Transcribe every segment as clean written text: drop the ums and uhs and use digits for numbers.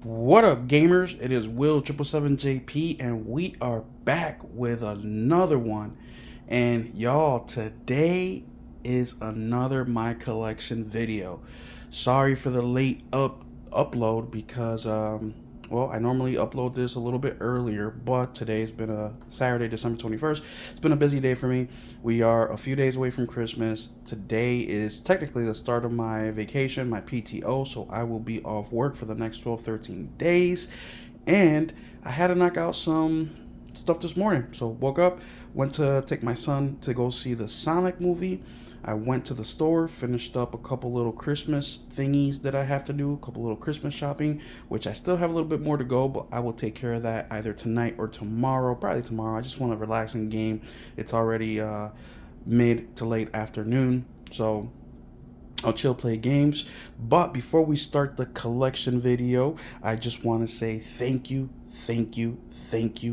What up, gamers? It is Will 777JP, and we are back with another one. And y'all, today is another My Collection video. Sorry for the late upload because well, I normally upload this a little bit earlier, but today's been a Saturday, December 21st. It's been a busy day for me. We are a few days away from Christmas. Today is technically the start of my vacation, my PTO, so I will be off work for the next 12, 13 days. And I had to knock out some stuff this morning. So woke up, went to take my son to go see the Sonic movie. I went to the store, finished up a couple little Christmas thingies that I have to do, a couple little Christmas shopping, which I still have a little bit more to go, but I will take care of that either tonight or tomorrow, probably tomorrow. I just want to relax and game. It's already mid to late afternoon, so I'll chill, play games. But before we start the collection video, I just want to say thank you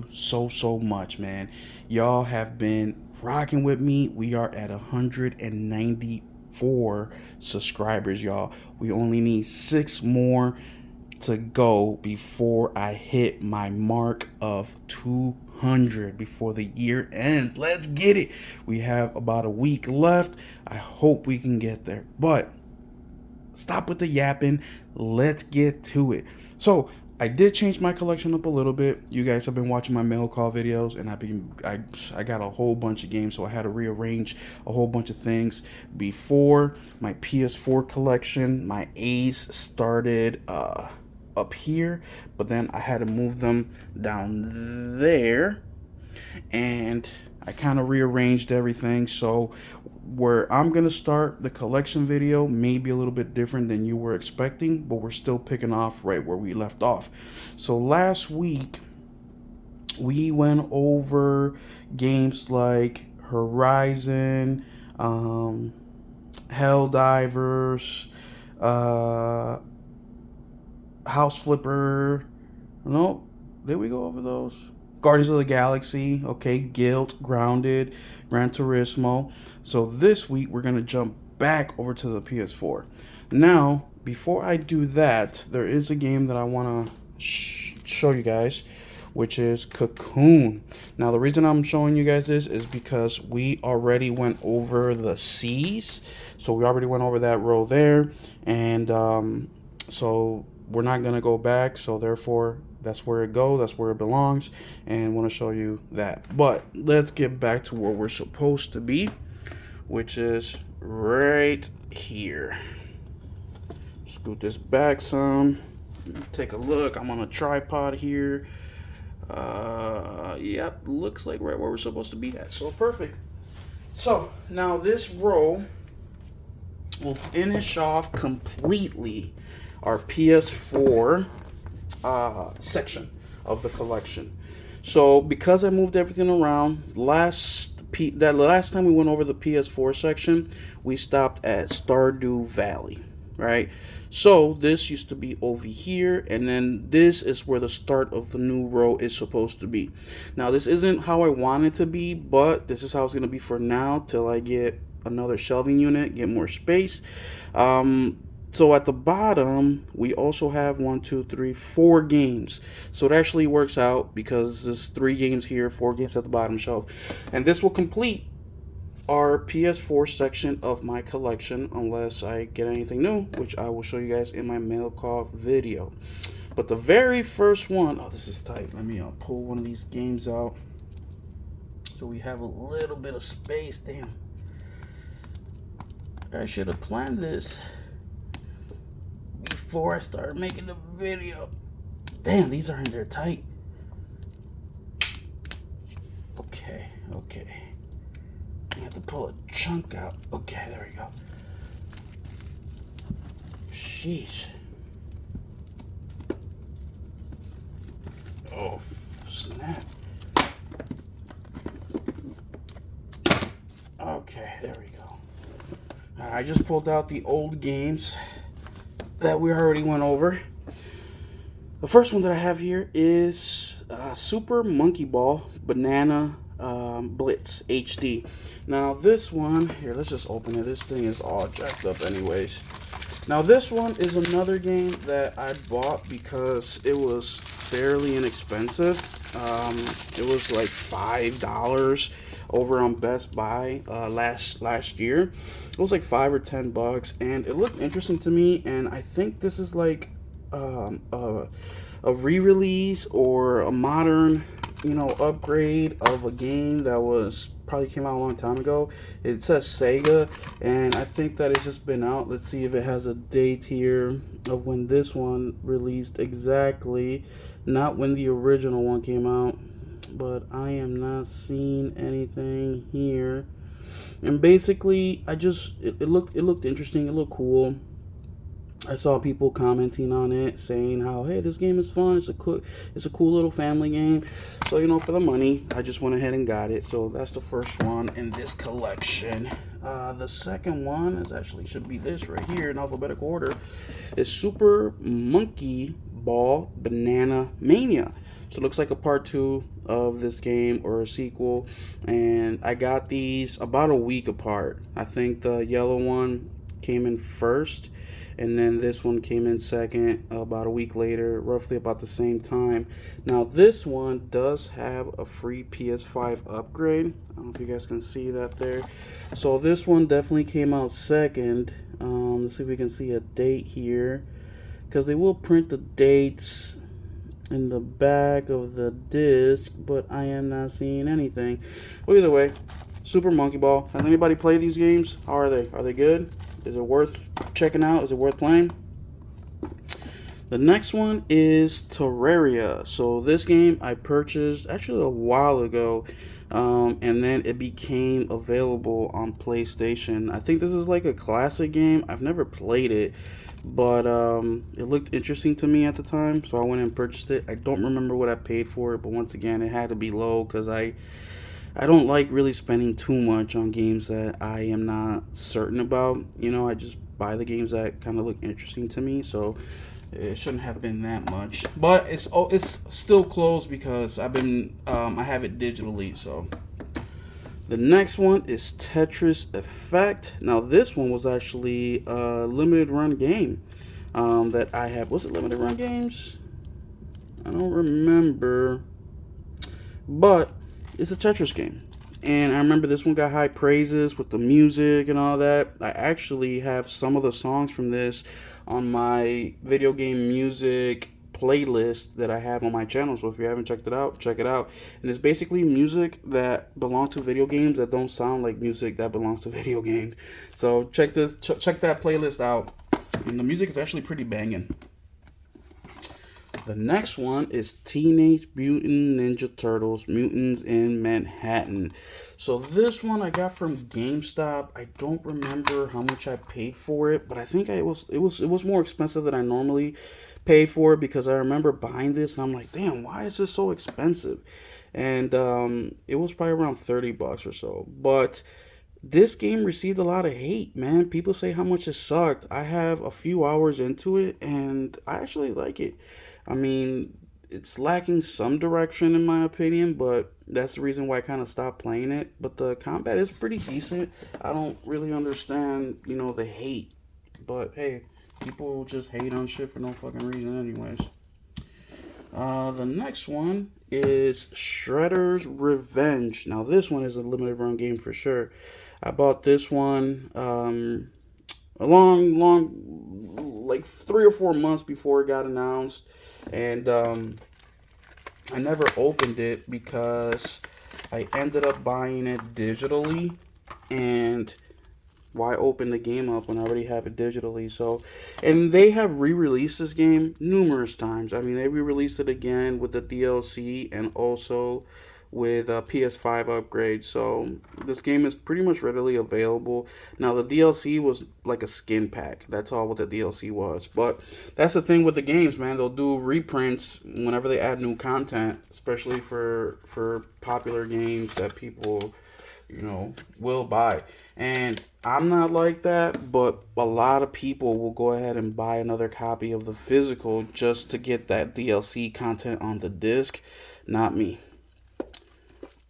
so much, man. Y'all have been rocking with me. We are at 194 subscribers, y'all. We only need 6 more to go before I hit my mark of 200 before the year ends. Let's get it. We have about a week left. I hope we can get there. But stop with the yapping. Let's get to it. So I did change my collection up a little bit. You guys have been watching my mail call videos, and I got a whole bunch of games, so I had to rearrange a whole bunch of things. Before my PS4 collection, my A's started up here, but then I had to move them down there, and I kind of rearranged everything. So where I'm gonna start the collection video may be a little bit different than you were expecting, but we're still picking off right where we left off. So last week we went over games like Horizon, Helldivers, House Flipper. No, did we go over those? Guardians of the Galaxy, okay, Guilt, Grounded, Gran Turismo. So this week we're going to jump back over to the PS4. Now, before I do that, there is a game that I want to show you guys, which is Cocoon. Now, the reason I'm showing you guys this is because we already went over the C's. So we already went over that row there, and so we're not going to go back, so therefore that's where it goes, that's where it belongs, and I want to show you that. But let's get back to where we're supposed to be, which is right here. Scoot this back some, take a look. I'm on a tripod here. Yep, looks like right where we're supposed to be at, so perfect. So now this row will finish off completely our PS4 section of the collection. So because I moved everything around, last time we went over the PS4 section, we stopped at Stardew Valley, right? So this used to be over here, and then this is where the start of the new row is supposed to be. Now this isn't how I want it to be, but this is how it's going to be for now till I get another shelving unit, get more space. So at the bottom, we also have 1, 2, 3, 4 games. So it actually works out because there's 3 games here, 4 games at the bottom shelf. And this will complete our PS4 section of my collection unless I get anything new, which I will show you guys in my mail call video. But the very first one, oh, this is tight. Let me pull one of these games out so we have a little bit of space. Damn. I should have planned this before I started making the video. Damn, these aren't there tight. Okay. I have to pull a chunk out. Okay, there we go. Sheesh. Oh, snap. Okay, there we go. I just pulled out the old games that we already went over. The first one that I have here is Super Monkey Ball Banana Blitz HD. Now this one, here, let's just open it. This thing is all jacked up anyways. Now this one is another game that I bought because it was fairly inexpensive. It was like $5 over on Best Buy last year. It was like $5 or $10, and it looked interesting to me. And I think this is like a re-release or a modern, upgrade of a game that was probably came out a long time ago. It says Sega, and I think that it's just been out. Let's see if it has a date here of when this one released exactly. Not when the original one came out, but I am not seeing anything here. And basically, it looked interesting. It looked cool. I saw people commenting on it, saying how, hey, this game is fun. It's a cool little family game. So for the money, I just went ahead and got it. So that's the first one in this collection. The second one should be this right here in alphabetical order. Is Super Monkey Ball Banana Mania. So it looks like a part 2 of this game or a sequel. And I got these about a week apart. I think the yellow one came in first, and then this one came in second about a week later, roughly about the same time. Now this one does have a free PS5 upgrade. I don't know if you guys can see that there. So this one definitely came out second. Let's see if we can see a date here, because they will print the dates in the back of the disc, but I am not seeing anything. Well, either way, Super Monkey Ball. Has anybody played these games? How are they? Are they good? Is it worth checking out? Is it worth playing? The next one is Terraria. So this game I purchased actually a while ago, and then it became available on PlayStation. I think this is like a classic game. I've never played it, but it looked interesting to me at the time, so I went and purchased it. I don't remember what I paid for it, but once again, it had to be low because I don't like really spending too much on games that I am not certain about. I just buy the games that kind of look interesting to me, so it shouldn't have been that much. But it's still closed because I have it digitally. So the next one is Tetris Effect. Now this one was actually a limited run game that I have. Was it limited run games? I don't remember, but it's a Tetris game, and I remember this one got high praises with the music and all that. I actually have some of the songs from this on my video game music playlist that I have on my channel, so if you haven't checked it out, check it out. And it's basically music that belongs to video games that don't sound like music that belongs to video games. So check that playlist out, and the music is actually pretty banging. The next one is Teenage Mutant Ninja Turtles Mutants in Manhattan. So this one I got from GameStop. I don't remember how much I paid for it, but I think it was more expensive than I normally pay for it, because I remember buying this and I'm like, damn, why is this so expensive? And it was probably around $30 or so. But this game received a lot of hate, man. People say how much it sucked. I have a few hours into it and I actually like it. I mean, it's lacking some direction in my opinion, but that's the reason why I kind of stopped playing it. But the combat is pretty decent. I don't really understand, the hate. But hey, people just hate on shit for no fucking reason anyways. The next one is Shredder's Revenge. Now this one is a limited run game for sure. I bought this one a long, like 3 or 4 months before it got announced. And I never opened it because I ended up buying it digitally, and why open the game up when I already have it digitally? So, and they have re-released this game numerous times. I mean, they re-released it again with the DLC and also with a PS5 upgrade. So this game is pretty much readily available. Now the DLC was like a skin pack. That's all what the DLC was. But that's the thing with the games, man. They'll do reprints whenever they add new content, especially for popular games that people, will buy. And I'm not like that, but a lot of people will go ahead and buy another copy of the physical just to get that DLC content on the disc. Not me.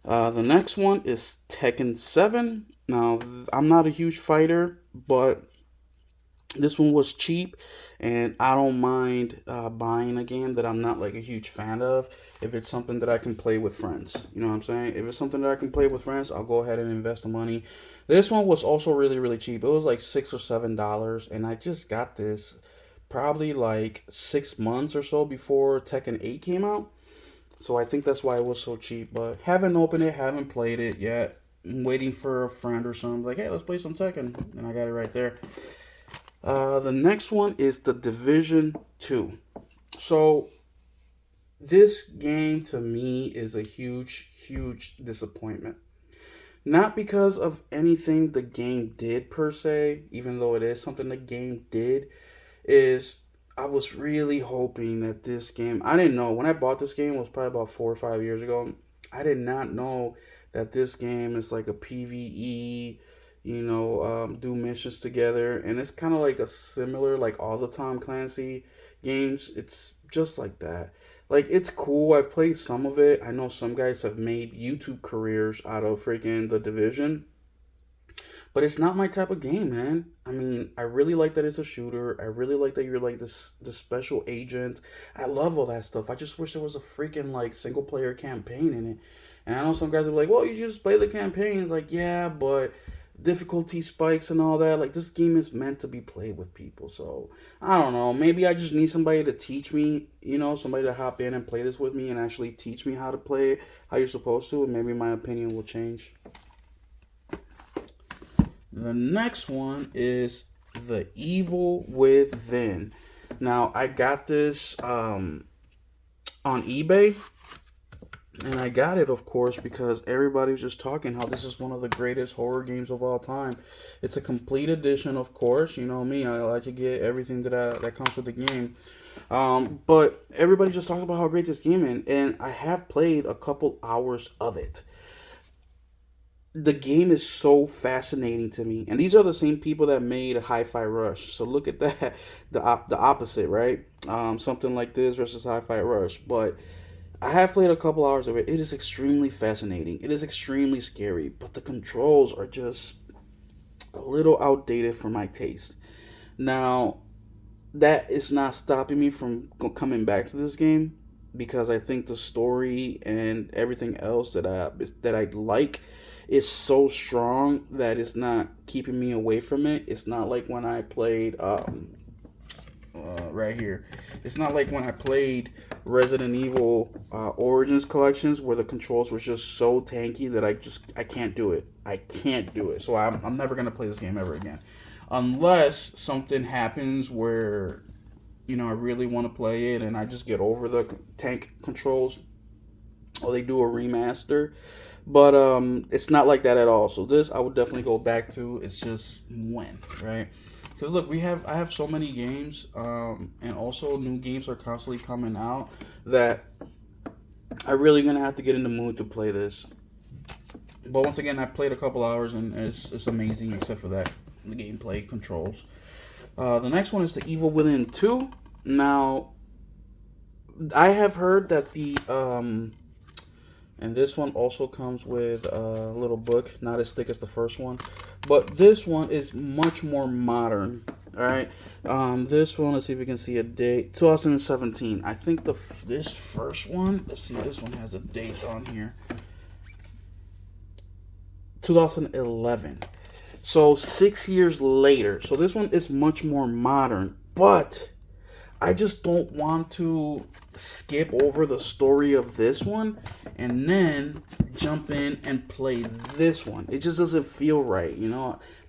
The next one is Tekken 7. Now, I'm not a huge fighter, but this one was cheap, and I don't mind buying a game that I'm not like a huge fan of if it's something that I can play with friends. You know what I'm saying? If it's something that I can play with friends, I'll go ahead and invest the money. This one was also really, really cheap. It was like $6 or $7, and I just got this probably like 6 months or so before Tekken 8 came out. So I think that's why it was so cheap. But haven't opened it, haven't played it yet. I'm waiting for a friend or something. Like, hey, let's play some Tekken. And I got it right there. The next one is The Division 2. So this game to me is a huge, huge disappointment. Not because of anything the game did per se, even though it is something the game did, is I was really hoping that this game, I didn't know, when I bought this game, it was probably about 4 or 5 years ago. I did not know that this game is like a PvE, do missions together. And it's kind of like a similar, like all the Tom Clancy games. It's just like that. Like, it's cool. I've played some of it. I know some guys have made YouTube careers out of freaking The Division. But it's not my type of game, man. I mean, I really like that it's a shooter. I really like that you're like this special agent. I love all that stuff. I just wish there was a freaking like single player campaign in it. And I know some guys are like, well, you just play the campaign. It's like, yeah, but difficulty spikes and all that. Like, this game is meant to be played with people. So I don't know. Maybe I just need somebody to teach me, somebody to hop in and play this with me and actually teach me how to play it, how you're supposed to, and maybe my opinion will change. The next one is The Evil Within. Now, I got this on eBay, and I got it, of course, because everybody's just talking how this is one of the greatest horror games of all time. It's a complete edition, of course. You know me, I like to get everything that comes with the game. But everybody's just talking about how great this game is, and I have played a couple hours of it. The game is so fascinating to me, and these are the same people that made Hi-Fi Rush. So look at that, the opposite, right? Something like this versus Hi-Fi Rush. But I have played a couple hours of it. It is extremely fascinating. It is extremely scary, but the controls are just a little outdated for my taste. Now, that is not stopping me from coming back to this game because I think the story and everything else that I like is so strong that it's not keeping me away from it. It's not like when I played right here. It's not like when I played Resident Evil Origins Collections where the controls were just so tanky that I can't do it. I can't do it. So I'm never gonna play this game ever again, unless something happens where I really want to play it and I just get over the tank controls, or they do a remaster. But it's not like that at all. So this I would definitely go back to. It's just when, right? Because look, I have so many games, and also new games are constantly coming out that I'm really gonna have to get in the mood to play this. But once again, I played a couple hours and it's amazing, except for that the gameplay controls. The next one is The Evil Within 2. Now, I have heard that and this one also comes with a little book, not as thick as the first one. But this one is much more modern. Alright. This one, let's see if we can see a date. 2017. I think this first one, let's see, this one has a date on here. 2011. So 6 years later. So this one is much more modern. But I just don't want to skip over the story of this one and then jump in and play this one. It just doesn't feel right,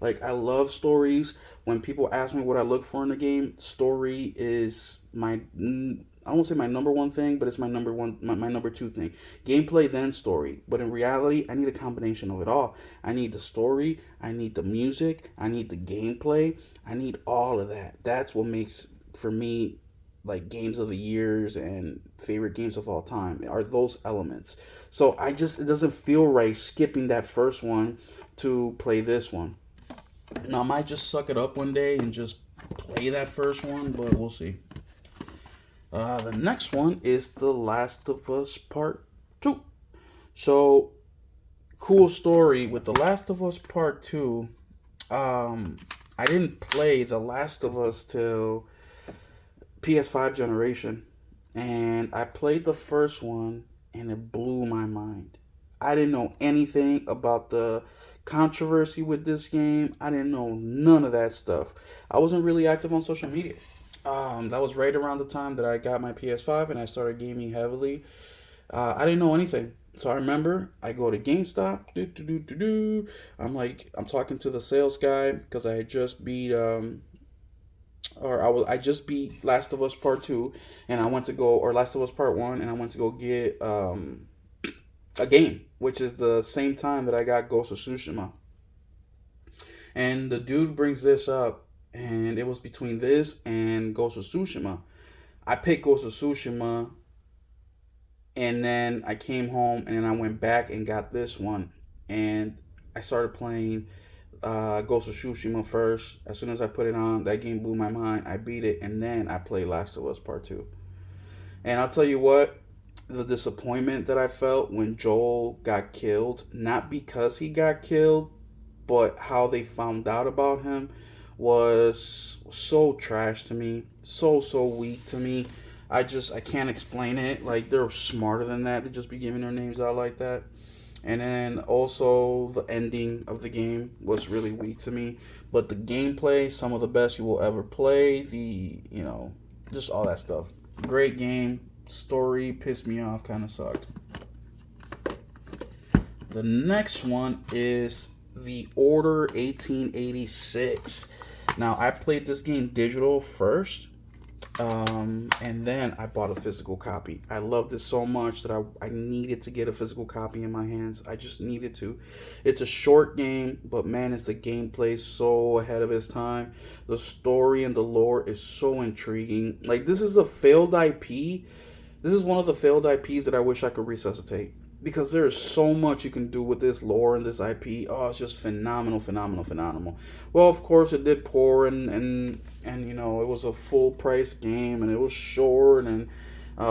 Like, I love stories. When people ask me what I look for in a game, story is I won't say my number one thing, but it's my number two thing. Gameplay, then story. But in reality, I need a combination of it all. I need the story, I need the music, I need the gameplay, I need all of that. That's what makes, for me, like games of the years and favorite games of all time are those elements. So it doesn't feel right skipping that first one to play this one. Now I might just suck it up one day and just play that first one, but we'll see. The next one is The Last of Us Part 2. So cool story with The Last of Us Part 2. I didn't play The Last of Us till PS5 generation. And I played the first one and it blew my mind. I didn't know anything about the controversy with this game. I didn't know none of that stuff. I wasn't really active on social media. That was right around the time that I got my PS5 and I started gaming heavily. I didn't know anything. So I remember I go to GameStop. I'm talking to the sales guy because I had just beat I just beat Last of Us Part 2 and I went to go, or Last of Us Part 1, and I went to go get a game, which is the same time that I got Ghost of Tsushima. And the dude brings this up, and it was between this and Ghost of Tsushima. I picked Ghost of Tsushima, and then I came home, and then I went back and got this one, and I started playing Ghost of Tsushima first. As soon as I put it on, that game blew my mind. I beat it, and then I played Last of Us Part 2. And I'll tell you what, the disappointment that I felt when Joel got killed, not because he got killed, but how they found out about him, was so trash to me. So weak to me. I can't explain it. Like, they're smarter than that to just be giving their names out like that. And then also the ending of the game was really weak to me. But the gameplay, some of the best you will ever play. Just all that stuff. Great game. Story pissed me off, kind of sucked. The next one is The Order 1886. Now, I played this game digital first. And then I bought a physical copy. I loved it so much that I needed to get a physical copy in my hands. I just needed to. It's a short game, but man, is the gameplay so ahead of its time. The story and the lore is so intriguing. Like, this is a failed IP. This is one of the failed IPs that I wish I could resuscitate. Because there is so much you can do with this lore and this IP. Oh, it's just phenomenal. Well, of course, it did poor, and it was a full price game, and it was short, and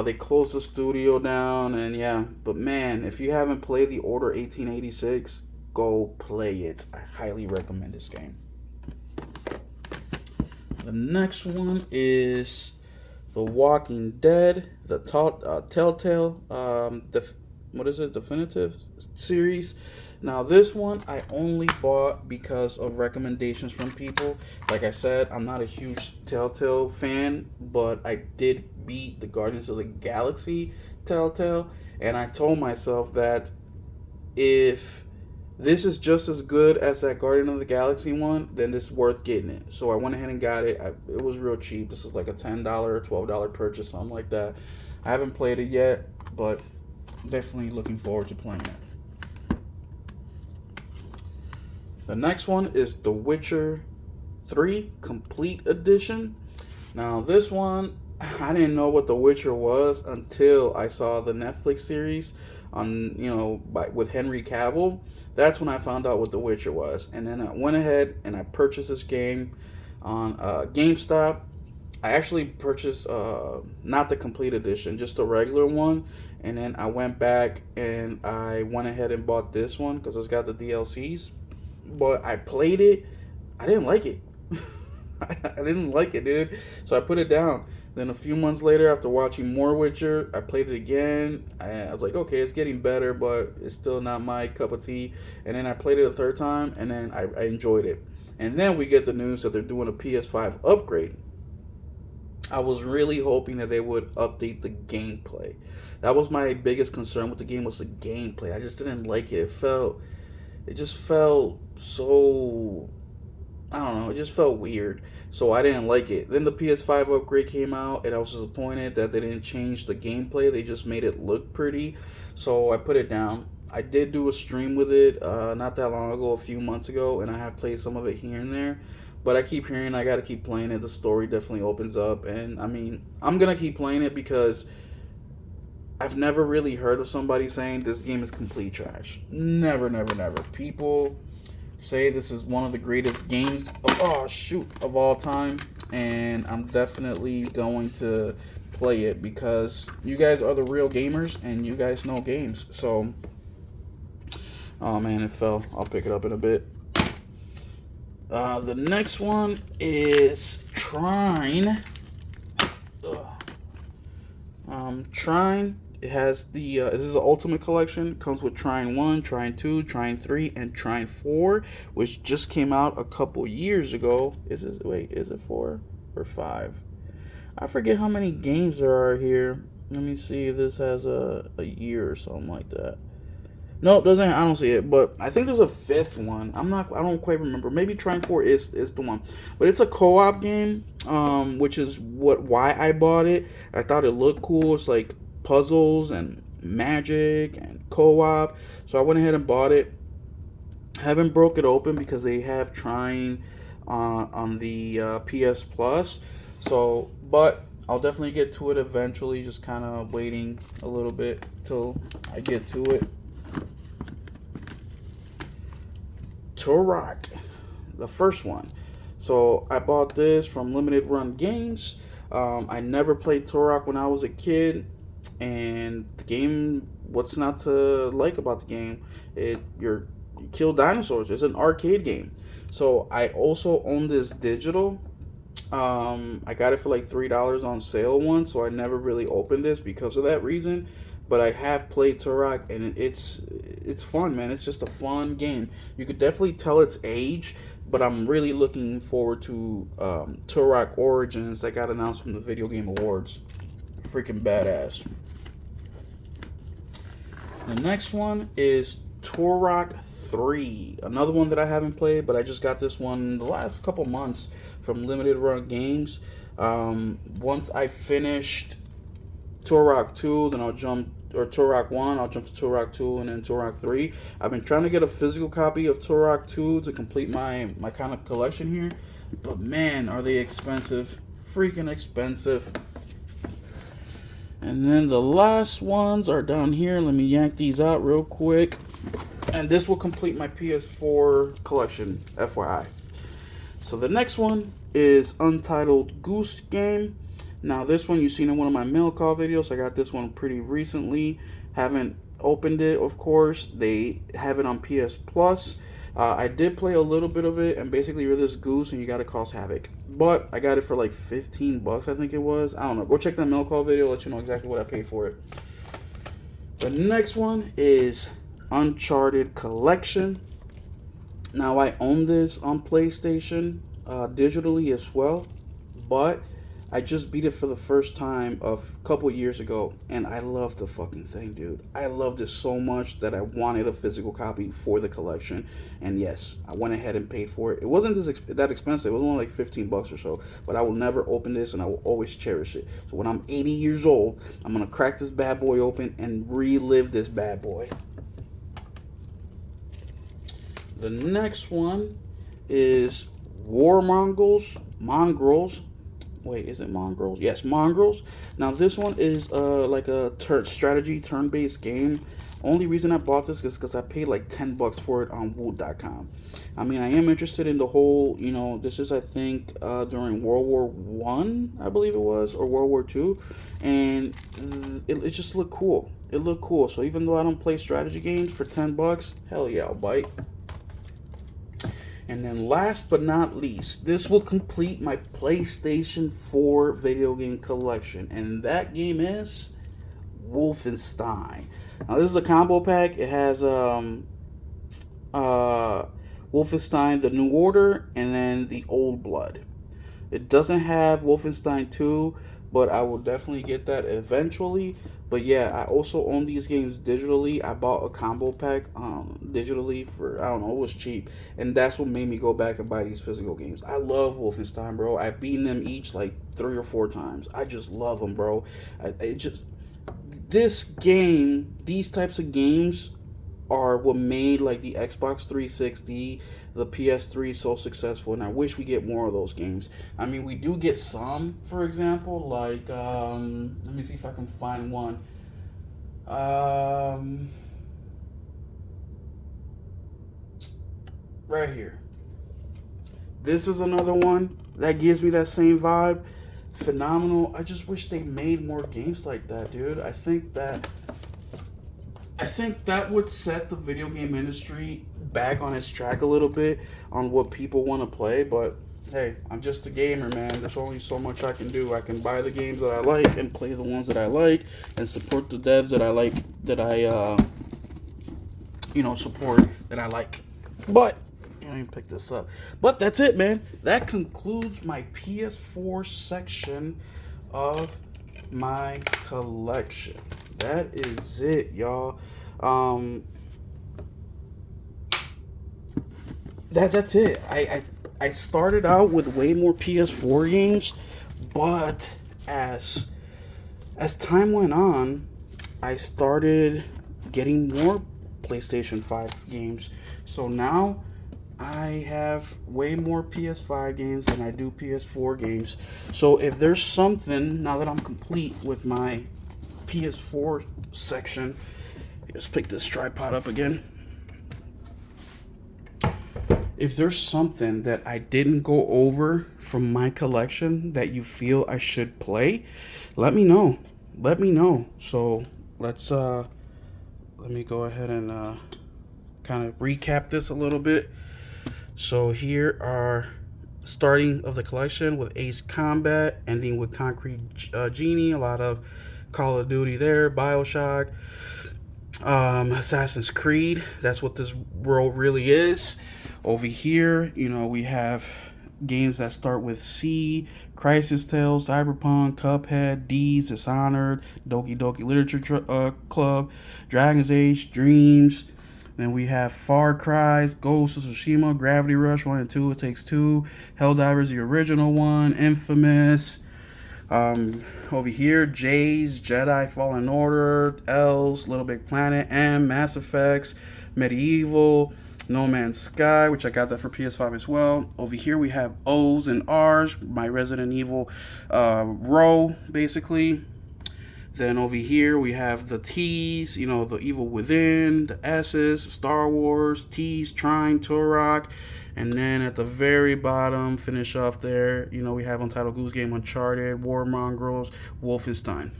they closed the studio down, and yeah. But man, if you haven't played The Order 1886, go play it. I highly recommend this game. The next one is The Walking Dead, the Telltale, Definitive series. Now, this one I only bought because of recommendations from people. Like I said, I'm not a huge Telltale fan, but I did beat the Guardians of the Galaxy Telltale, and I told myself that if this is just as good as that Guardian of the Galaxy one, then it's worth getting it. So I went ahead and got it. It was real cheap. This is like a $10 or $12 purchase, something like that. I haven't played it yet, but definitely looking forward to playing it. The next one is The Witcher 3 Complete Edition. Now, this one, I didn't know what The Witcher was until I saw the Netflix series on, with Henry Cavill. That's when I found out what The Witcher was. And then I went ahead and I purchased this game on GameStop. I actually purchased not the Complete Edition, just the regular one. And then I went back and I went ahead and bought this one because it's got the DLCs. But I played it. I didn't like it. I didn't like it, dude. So I put it down. Then a few months later, after watching more Witcher, I played it again. I was like, okay, it's getting better, but it's still not my cup of tea. And then I played it a third time, and then I enjoyed it. And then we get the news that they're doing a PS5 upgrade. I was really hoping that they would update the gameplay. That was my biggest concern with the game, was the gameplay. I just didn't like it. It just felt so, I don't know, it just felt weird. So I didn't like it. Then the PS5 upgrade came out, and I was disappointed that they didn't change the gameplay. They just made it look pretty. So I put it down. I did do a stream with it not that long ago, a few months ago, and I have played some of it here and there. But I keep hearing I got to keep playing it. The story definitely opens up. And, I mean, I'm going to keep playing it because I've never really heard of somebody saying this game is complete trash. Never. People say this is one of the greatest games of all time. And I'm definitely going to play it because you guys are the real gamers and you guys know games. So Oh man, it fell. I'll pick it up in a bit. The next one is Trine. Trine. It has the this is the Ultimate Collection. It comes with Trine 1, Trine 2, Trine 3, and Trine 4, which just came out a couple years ago. Is it 4 or 5? I forget how many games there are here. Let me see if this has a year or something like that. No, it doesn't. I don't see it, but I think there's a 5th one. I don't quite remember. Maybe Trine 4 is the one, but it's a co-op game, which is why I bought it. I thought it looked cool. It's like puzzles and magic and co-op, so I went ahead and bought it. Haven't broke it open because they have Trine on the PS Plus. So, but I'll definitely get to it eventually. Just kind of waiting a little bit till I get to it. Turok, the first one. So I bought this from Limited Run Games. I never played Turok when I was a kid, and the game, what's not to like about the game? You kill dinosaurs. It's an arcade game. So I also own this digital. I got it for like $3 on sale once, so I never really opened this because of that reason. But I have played Turok, and it's fun, man. It's just a fun game. You could definitely tell its age, but I'm really looking forward to Turok Origins that got announced from the Video Game Awards. Freaking badass. The next one is Turok 3. Another one that I haven't played, but I just got this one the last couple months from Limited Run Games. Once I finished Turok 2, then Turok 1, I'll jump to Turok 2, and then Turok 3. I've been trying to get a physical copy of Turok 2 to complete my kind of collection here, but man, are they expensive. Freaking expensive. And then the last ones are down here. Let me yank these out real quick. And this will complete my PS4 collection, FYI. So the next one is Untitled Goose Game. Now this one you've seen in one of my mail call videos. I got this one pretty recently. Haven't opened it, of course. They have it on PS Plus. I did play a little bit of it, and basically you're this goose and you gotta cause havoc. But I got it for like 15 bucks, I think it was. I don't know. Go check that mail call video, let you know exactly what I paid for it. The next one is Uncharted Collection. Now I own this on PlayStation digitally as well, but I just beat it for the first time a couple years ago, and I love the fucking thing, dude. I loved it so much that I wanted a physical copy for the collection, and yes, I went ahead and paid for it. It wasn't that expensive. It was only like 15 bucks or so, but I will never open this, and I will always cherish it. So when I'm 80 years old, I'm going to crack this bad boy open and relive this bad boy. The next one is War Mongrels. Wait, is it Mongrels? Yes, Mongrels. Now this one is like a strategy turn-based game. Only reason I bought this is because I paid like 10 bucks for it on Woot.com. I mean, I am interested in the whole, this is, I think, during World War I, I believe it was, or World War II, and it just looked cool. It looked cool. So even though I don't play strategy games, for 10 bucks, hell yeah, I'll bite. And then last but not least, this will complete my PlayStation 4 video game collection. And that game is Wolfenstein. Now this is a combo pack. It has Wolfenstein The New Order and then the Old Blood. It doesn't have Wolfenstein 2, but I will definitely get that eventually. But yeah, I also own these games digitally. I bought a combo pack digitally for, I don't know, it was cheap. And that's what made me go back and buy these physical games. I love Wolfenstein, bro. I've beaten them each like 3 or 4 times. I just love them, bro. This game, these types of games are what made like the Xbox 360, the PS3 so successful, and I wish we get more of those games. I mean, we do get some, for example, like let me see if I can find one. Right here. This is another one that gives me that same vibe. Phenomenal. I just wish they made more games like that, dude. I think that I think that would set the video game industry back on its track a little bit on what people want to play. But hey, I'm just a gamer, man. There's only so much I can do. I can buy the games that I like and play the ones that I like and support the devs that I like, that I support, that I like. But I didn't pick this up. But that's it, man. That concludes my PS4 section of my collection. That is it, y'all. That's it. I started out with way more PS4 games, but as time went on, I started getting more PlayStation 5 games. So now I have way more PS5 games than I do PS4 games. So if there's something, now that I'm complete with my PS4 section, let's pick this tripod up again. If there's something that I didn't go over from my collection that you feel I should play, let me know. So let me go ahead and kind of recap this a little bit. So here are starting of the collection with Ace Combat, ending with Concrete Genie, a lot of Call of Duty there, BioShock, Assassin's Creed. That's what this world really is. Over here, we have games that start with C, Crisis Tales, Cyberpunk, Cuphead, D's, Dishonored, Doki Doki Literature Club, Dragon's Age, Dreams. Then we have Far Cry, Ghost of Tsushima, Gravity Rush 1 and 2, It Takes Two, Helldivers, the original one, Infamous. Over here, J's, Jedi Fallen Order, L's, Little Big Planet, M, Mass Effects, Medieval, No Man's Sky, which I got that for PS5 as well. Over here we have O's and R's, my Resident Evil row, basically. Then over here we have the T's, the Evil Within, the S's, Star Wars, T's, Trine, Turok. And then at the very bottom, finish off there, we have Untitled Goose Game, Uncharted, War Mongrels, Wolfenstein.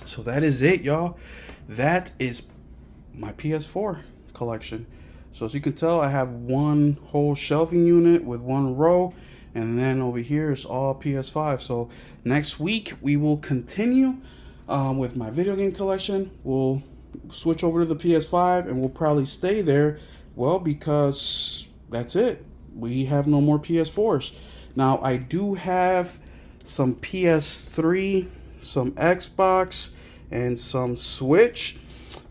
So that is it, y'all. That is my PS4 collection. So as you can tell, I have one whole shelving unit with one row. And then over here is all PS5. So next week we will continue with my video game collection. We'll switch over to the PS5 and we'll probably stay there. Well, because that's it. We have no more PS4s. Now I do have some PS3, some Xbox, and some Switch.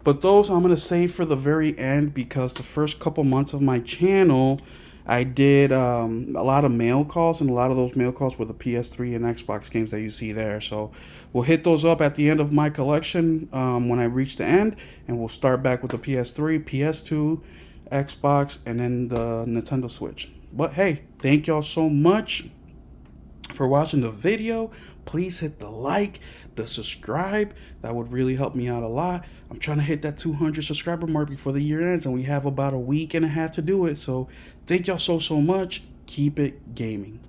But those I'm going to save for the very end because the first couple months of my channel, I did a lot of mail calls, and a lot of those mail calls were the PS3 and Xbox games that you see there. So we'll hit those up at the end of my collection when I reach the end, and we'll start back with the PS3, PS2, Xbox, and then the Nintendo Switch. But hey, thank y'all so much for watching the video. Please hit the like, the subscribe. That would really help me out a lot. I'm trying to hit that 200 subscriber mark before the year ends, and we have about a week and a half to do it. So thank y'all so much. Keep it gaming.